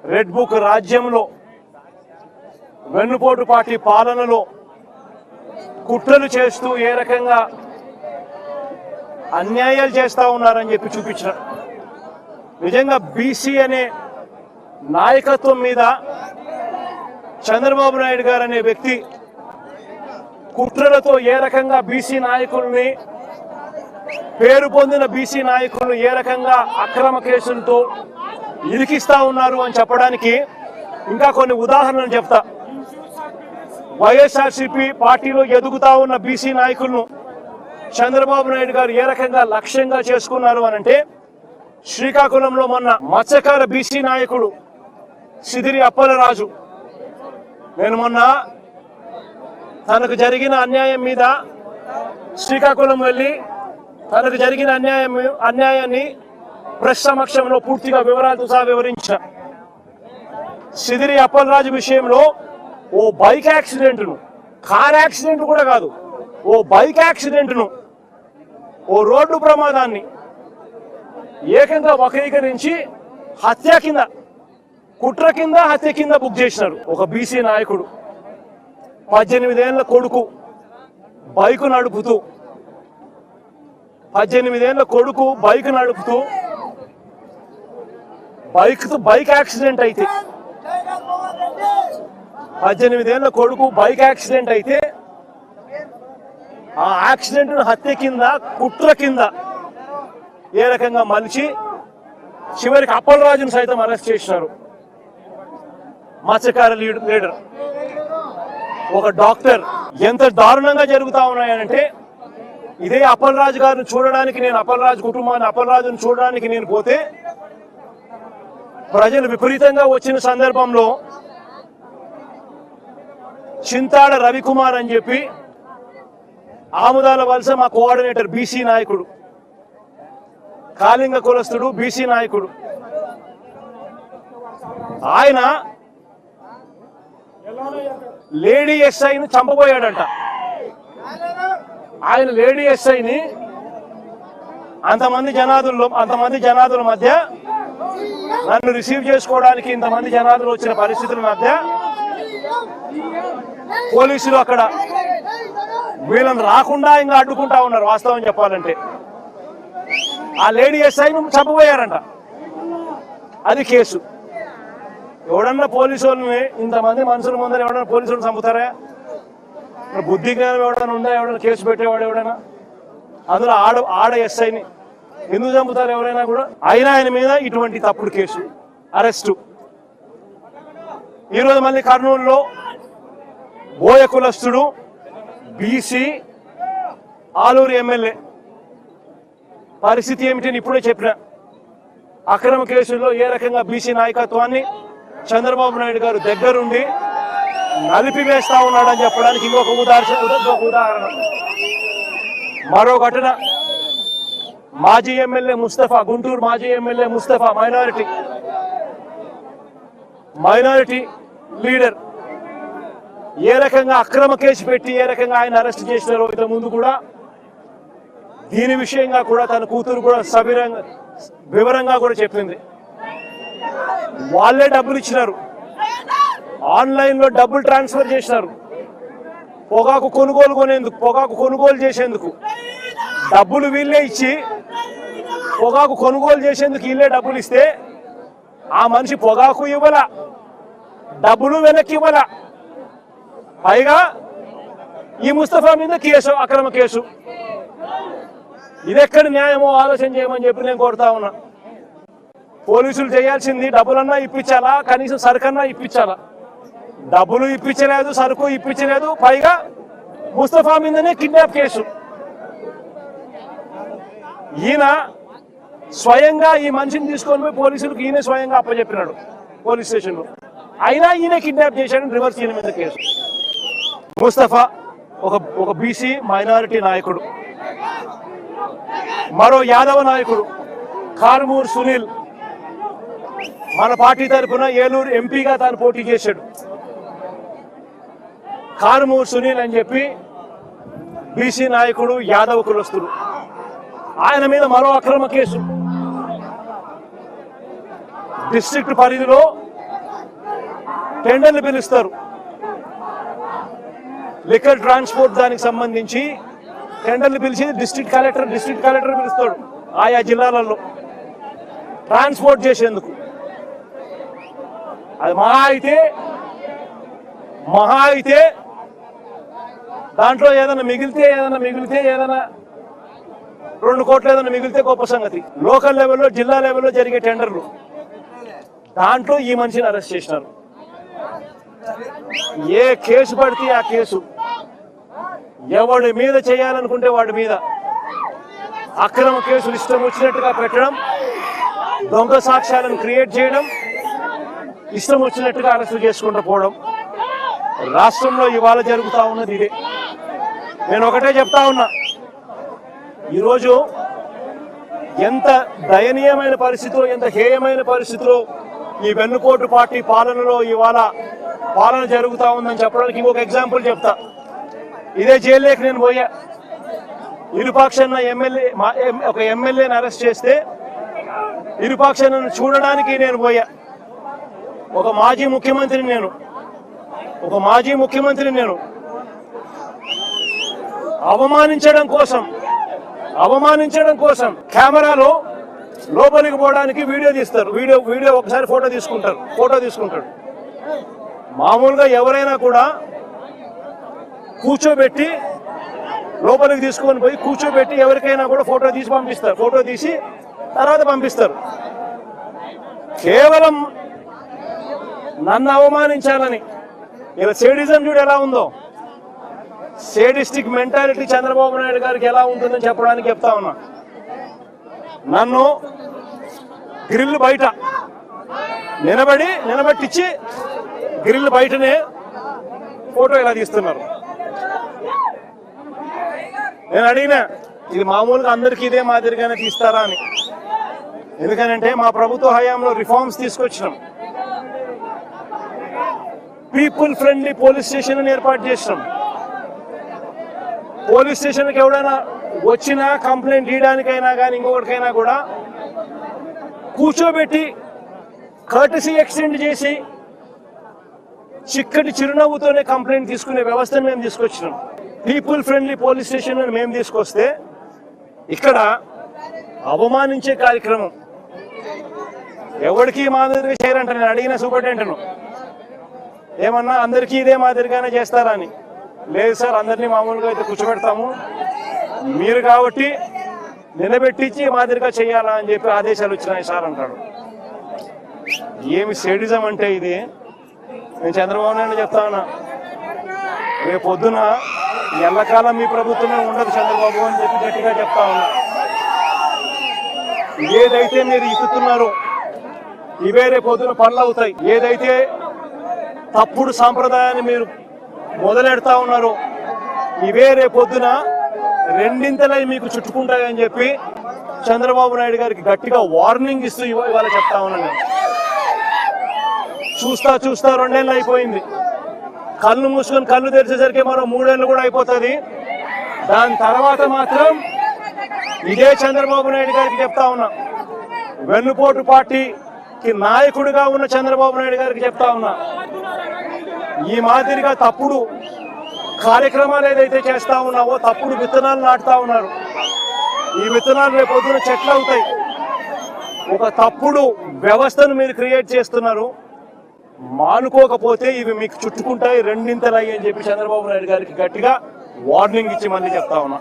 Red book రాజ్యంలో వెన్నుపోటు party పాలనలో కుట్రలు చేస్తూ ఏ రకంగా అన్యాయాలు చేస్తూ ఉన్నారని చెప్పి చూపించిన నిజంగా బీసీ అనే నాయకత్వం మీద చంద్రబాబు నాయుడు గారు అనే వ్యక్తి కుట్రలతో ఏ రకంగా బీసీ నాయకుల్ని పేరు పొందిన బీసీ నాయకులను ఏ రకంగా అక్రమ కేసులతో ఇరికిస్తా ఉన్నారు అని చెప్పడానికి ఇంకా కొన్ని ఉదాహరణలు చెప్తా. వైఎస్ఆర్సీపీ పార్టీలో ఎదుగుతా ఉన్న బీసీ నాయకులను చంద్రబాబు నాయుడు గారు ఏ రకంగా లక్ష్యంగా చేసుకున్నారు అనంటే, శ్రీకాకుళంలో మొన్న మత్స్యకార బీసీ నాయకుడు సిదిరి అప్పలరాజు నేను మొన్న తనకు జరిగిన అన్యాయం మీద శ్రీకాకుళం వెళ్ళి తనకు జరిగిన అన్యాయాన్ని ప్రెస్ సమక్షంలో పూర్తిగా వివరాలతో సహా వివరించిన. సిదిరి అప్పలరాజు విషయంలో ఓ బైక్ యాక్సిడెంట్ను, కార్ యాక్సిడెంట్ కూడా కాదు, ఓ బైక్ యాక్సిడెంట్ను, ఓ రోడ్డు ప్రమాదాన్ని ఏకంగా వక్రీకరించి హత్య కింద, కుట్ర కింద, హత్య కింద బుక్ చేసినారు. ఒక బీసీ నాయకుడు 18 ఏళ్ల కొడుకు బైక్ నడుపుతూ 18 ఏళ్ల కొడుకు బైక్ నడుపుతూ బైక్ యాక్సిడెంట్ అయితే 18 ఏళ్ల కొడుకు బైక్ యాక్సిడెంట్ అయితే ఆ యాక్సిడెంట్ హత్య కింద, కుట్ర కింద ఏ రకంగా మలిచి చివరికి అప్పలరాజును సైతం అరెస్ట్ చేసినారు. మత్స్యకార లీడర్, ఒక డాక్టర్. ఎంత దారుణంగా జరుగుతా ఉన్నాయనంటే, ఇదే అప్పలరాజు గారిని చూడడానికి నేను, అప్పలరాజు కుటుంబాన్ని, అప్పలరాజును చూడడానికి నేను పోతే ప్రజలు విపరీతంగా వచ్చిన సందర్భంలో చింతాడ రవికుమార్ అని చెప్పి ఆముదాల వలస మా కోఆర్డినేటర్, బీసీ నాయకుడు, కాళింగ కులస్తుడు, బీసీ నాయకుడు, ఆయన లేడీ ఎస్ఐని చంపబోయాడంట. ఆయన లేడీ ఎస్ఐని అంతమంది జనాదుల మధ్య, నన్ను రిసీవ్ చేసుకోవడానికి ఇంతమంది జనాదులు వచ్చిన పరిస్థితుల మధ్య పోలీసులు అక్కడ వీళ్ళని రాకుండా ఇంకా అడ్డుకుంటా ఉన్నారు. వాస్తవం చెప్పాలంటే ఆ లేడీ ఎస్ఐని చంపబోయారంట. అది కేసు. ఎవడన్నా పోలీసు వాళ్ళని, ఇంతమంది మనుషుల ముందర ఎవడన్నా పోలీసులను చంపుతారా? బుద్ధి జ్ఞానం ఎవడన్నా ఉందా? ఎవడన్నా కేసు పెట్టేవాడు ఎవడైనా? అందులో ఆడ ఎస్ఐని ఎందుకు చంపుతారు ఎవరైనా కూడా? అయినా ఆయన మీద ఇటువంటి తప్పుడు కేసు, అరెస్టు. ఈరోజు మళ్ళీ కర్నూలులో బోయ కులస్తుడు, బీసీ, ఆలూరు ఎమ్మెల్యే పరిస్థితి ఏమిటని ఇప్పుడే చెప్పిన. అక్రమ కేసుల్లో ఏ రకంగా బీసీ నాయకత్వాన్ని చంద్రబాబు నాయుడు గారు దగ్గరుండి నలిపివేస్తా ఉన్నాడని చెప్పడానికి ఇంకొక ఉదాహరణ. మరో ఘటన, మాజీ ఎమ్మెల్యే ముస్తఫా, గుంటూరు మాజీ ఎమ్మెల్యే ముస్తఫా, మైనారిటీ లీడర్, ఏ రకంగా అక్రమ కేసు పెట్టి ఏ రకంగా ఆయన అరెస్ట్ చేసినారో ఇంత ముందు కూడా దీని విషయంగా కూడా తన కూతురు కూడా వివరంగా కూడా చెప్పింది. వాళ్ళే డబ్బులు ఇచ్చినారు, ఆన్లైన్ లో డబ్బులు ట్రాన్స్ఫర్ చేసినారు. పొగాకు కొనుగోలు చేసేందుకు డబ్బులు వీళ్ళే ఇచ్చి, పొగాకు కొనుగోలు చేసేందుకు వీళ్ళే డబ్బులు ఇస్తే ఆ మనిషి పొగాకు ఇవ్వాల, డబ్బులు వెనక్కి ఇవ్వాల. పైగా ఈ ముస్తఫా మీద కేసు, అక్రమ కేసు. ఇదెక్కడ న్యాయమో ఆలోచన చేయమని చెప్పి నేను కోరుతా ఉన్నా. పోలీసులు చేయాల్సింది డబ్బులన్నా ఇప్పించాలా, కనీసం సరుకన్నా ఇప్పించాలా. డబ్బులు ఇప్పించలేదు, సరుకు ఇప్పించలేదు, పైగా ముస్తఫా మీదనే కిడ్నాప్ కేసు. ఈయన స్వయంగా ఈ మనిషిని తీసుకొని పోయి పోలీసులకు ఈయన స్వయంగా అప్పచెప్పినాడు పోలీస్ స్టేషన్లో. అయినా ఈయన కిడ్నాప్ చేశాడని రివర్స్ ఈయన మీద కేసు. ముస్తఫా ఒక బీసీ మైనారిటీ నాయకుడు. మరో యాదవ నాయకుడు కారుమూరు సునీల్ మన పార్టీ తరఫున ఏలూరు ఎంపీగా తాను పోటీ చేశాడు. కారుమూరు సునీల్ అని చెప్పి బీసీ నాయకుడు, యాదవ కులస్తుడు. ఆయన మీద మరో అక్రమ కేసు. డిస్ట్రిక్ట్ పరిధిలో టెండర్లు పిలుస్తారు. లిక్కర్ ట్రాన్స్పోర్ట్ దానికి సంబంధించి టెండర్లు పిలిచి డిస్ట్రిక్ట్ కలెక్టర్ పిలుస్తాడు ఆయా జిల్లాలలో ట్రాన్స్పోర్ట్ చేసేందుకు. అది మహా అయితే దాంట్లో ఏదైనా మిగిలితే ఏదైనా 2 కోట్లు ఏదైనా మిగిలితే గొప్ప సంగతి. లోకల్ లెవెల్లో జిల్లా లెవెల్లో జరిగే టెండర్లు దాంట్లో ఈ మనిషిని అరెస్ట్ చేసినారు. ఏ కేసు పడితే ఆ కేసు, ఎవడి మీద చేయాలనుకుంటే వాడి మీద అక్రమ కేసులు ఇష్టం వచ్చినట్టుగా పెట్టడం, దొంగ సాక్ష్యాలను క్రియేట్ చేయడం, ఇష్టం వచ్చినట్టుగా అరెస్టు చేసుకుంటూ పోవడం రాష్ట్రంలో ఇవాళ జరుగుతూ ఉన్నది ఇదే. నేను ఒకటే చెప్తా ఉన్నా, ఈరోజు ఎంత దయనీయమైన పరిస్థితిలో, ఎంత హేయమైన పరిస్థితిలో ఈ వెన్నుపోటు పార్టీ పాలనలో ఇవాళ పాలన జరుగుతూ ఉందని చెప్పడానికి ఇంకొక ఎగ్జాంపుల్ చెప్తా. ఇదే జైల్లోకి నేను పోయా. ఇరుపాక్షన్న ఒక ఎమ్మెల్యేని అరెస్ట్ చేస్తే ఇరుపాక్షన్నను చూడడానికి నేను పోయా. ఒక మాజీ ముఖ్యమంత్రిని నేను అవమానించడం కోసం కెమెరాలో లోపలికి పోవడానికి వీడియో తీస్తారు. వీడియో ఒకసారి ఫోటో తీసుకుంటాడు. మామూలుగా ఎవరైనా కూడా కూర్చోబెట్టి లోపలికి తీసుకొని పోయి కూర్చోబెట్టి ఎవరికైనా కూడా ఫోటో తీసి పంపిస్తారు. ఫోటో తీసి తర్వాత పంపిస్తారు. కేవలం నన్ను అవమానించాలని, ఇలా సేడిజం చూడు ఎలా ఉందో, సేడిస్టిక్ మెంటాలిటీ చంద్రబాబు నాయుడు గారికి ఎలా ఉంటుందని చెప్పడానికి చెప్తా ఉన్నా. నన్ను గ్రిల్ బయట నిలబెట్టించి గ్రిల్ బయటనే ఫోటో ఇలా తీస్తున్నారు. నేను అడిగినా, ఇది మామూలుగా అందరికీ ఇదే మాదిరిగానే తీస్తారా అని. ఎందుకనంటే మా ప్రభుత్వ హయాంలో రిఫార్మ్స్ తీసుకొచ్చినాం. పీపుల్ ఫ్రెండ్లీ పోలీస్ స్టేషన్ ఏర్పాటు చేసినాం. పోలీస్ స్టేషన్కి ఎవడైనా వచ్చినా కంప్లైంట్ ఇవ్వడానికైనా కానీ ఇంకొకటికైనా కూడా కూర్చోబెట్టి కర్టసీ ఎక్స్టెండ్ చేసి చిక్కటి చిరునవ్వుతోనే కంప్లైంట్ తీసుకునే వ్యవస్థను మేము తీసుకొచ్చినాం. పీపుల్ ఫ్రెండ్లీ పోలీస్ స్టేషన్ మేము తీసుకొస్తే ఇక్కడ అవమానించే కార్యక్రమం ఎవరికి మాదిరిగా చేయరంట. నేను అడిగిన సూపరింటెండెంట్ను, ఏమన్నా అందరికీ ఇదే మాదిరిగానే చేస్తారా అని. లేదు సార్, అందరినీ మామూలుగా అయితే కూర్చోబెడతాము, మీరు కాబట్టి నిలబెట్టించి మాదిరిగా చేయాలా అని చెప్పి ఆదేశాలు వచ్చినాయి సార్ అంటాడు. ఏమి సేడిజం అంటే ఇది? నేను చంద్రబాబు నాయుడు చెప్తా ఉన్నా, రేపు పొద్దున ఎల్లకాలం మీ ప్రభుత్వమే ఉండదు చంద్రబాబు అని చెప్పి గట్టిగా చెప్తా ఉన్నా. ఏదైతే మీరు ఇస్తున్నారో ఇవే రేపు పొద్దున పనులు అవుతాయి. ఏదైతే తప్పుడు సాంప్రదాయాన్ని మీరు మొదలెడతా ఉన్నారో ఇవే రేపు పొద్దున రెండింతలై మీకు చుట్టుకుంటాయని చెప్పి చంద్రబాబు నాయుడు గారికి గట్టిగా వార్నింగ్ ఇస్తూ ఇవాళ చెప్తా ఉన్నాను. చూస్తా 2 ఏళ్ళు అయిపోయింది. కళ్ళు మూసుకొని కళ్ళు తెరిచేసరికి మరో 3 ఏళ్ళు కూడా అయిపోతుంది. దాని తర్వాత మాత్రం ఇదే చంద్రబాబు నాయుడు గారికి చెప్తా ఉన్నా, వెన్నుపోటు పార్టీకి నాయకుడిగా ఉన్న చంద్రబాబు నాయుడు గారికి చెప్తా ఉన్నా, ఈ మాదిరిగా తప్పుడు కార్యక్రమాలు ఏదైతే చేస్తా ఉన్నావో, తప్పుడు విత్తనాలు నాటుతా ఉన్నారు. ఈ విత్తనాలు రేపు పొద్దున చెట్లు అవుతాయి. ఒక తప్పుడు వ్యవస్థను మీరు క్రియేట్ చేస్తున్నారు. మానుకోకపోతే ఇవి మీకు చుట్టుకుంటాయి, రెండింతలయ్యి అని చెప్పి చంద్రబాబు నాయుడు గారికి గట్టిగా వార్నింగ్ ఇచ్చి మళ్ళీ చెప్తా ఉన్నా.